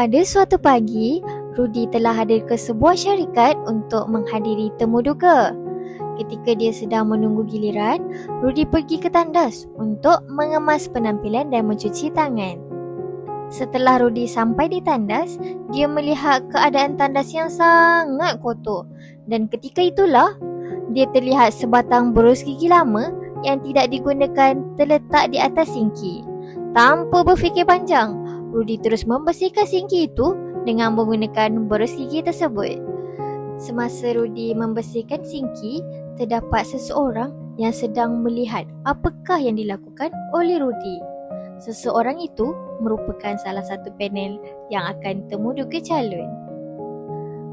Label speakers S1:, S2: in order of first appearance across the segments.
S1: Pada suatu pagi, Rudy telah hadir ke sebuah syarikat untuk menghadiri temu duga. Ketika dia sedang menunggu giliran, Rudy pergi ke tandas untuk mengemas penampilan dan mencuci tangan. Setelah Rudy sampai di tandas, dia melihat keadaan tandas yang sangat kotor. Dan ketika itulah, dia terlihat sebatang berus gigi lama yang tidak digunakan terletak di atas sinki. Tanpa berfikir panjang, Rudy terus membersihkan sinki itu dengan menggunakan berus gigi tersebut. Semasa Rudy membersihkan sinki, terdapat seseorang yang sedang melihat apakah yang dilakukan oleh Rudy. Seseorang itu merupakan salah satu panel yang akan temu duga calon.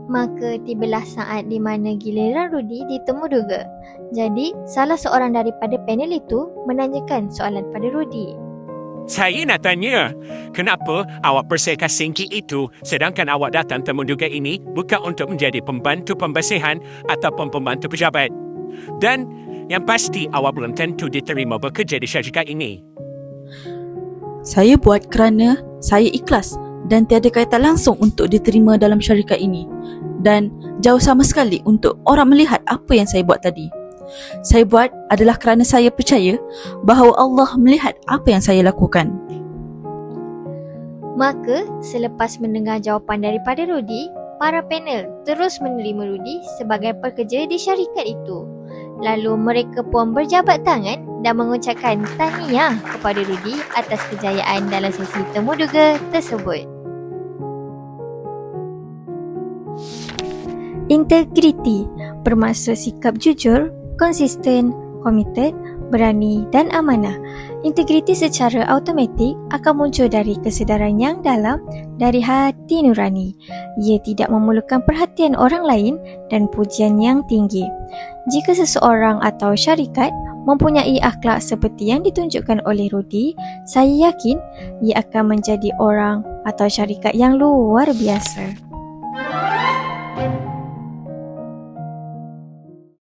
S1: Maka tibalah saat di mana giliran Rudy ditemu duga. Jadi, salah seorang daripada panel itu menanyakan soalan pada Rudy.
S2: Saya nak tanya, kenapa awak bersihkan sinki itu sedangkan awak datang temu duga ini bukan untuk menjadi pembantu pembersihan ataupun pembantu pejabat? Dan yang pasti awak belum tentu diterima bekerja di syarikat ini.
S3: Saya buat kerana saya ikhlas dan tiada kaitan langsung untuk diterima dalam syarikat ini. Dan jauh sama sekali untuk orang melihat apa yang saya buat tadi. Saya buat adalah kerana saya percaya bahawa Allah melihat apa yang saya lakukan.
S1: Maka, selepas mendengar jawapan daripada Rudy, para panel terus menerima Rudy sebagai pekerja di syarikat itu. Lalu mereka pun berjabat tangan dan mengucapkan tahniah kepada Rudy atas kejayaan dalam sesi temu duga tersebut. Integriti bermaksud sikap jujur, konsisten, komited, berani dan amanah. Integriti secara automatik akan muncul dari kesedaran yang dalam dari hati nurani. Ia tidak memerlukan perhatian orang lain dan pujian yang tinggi. Jika seseorang atau syarikat mempunyai akhlak seperti yang ditunjukkan oleh Rudy, saya yakin ia akan menjadi orang atau syarikat yang luar biasa.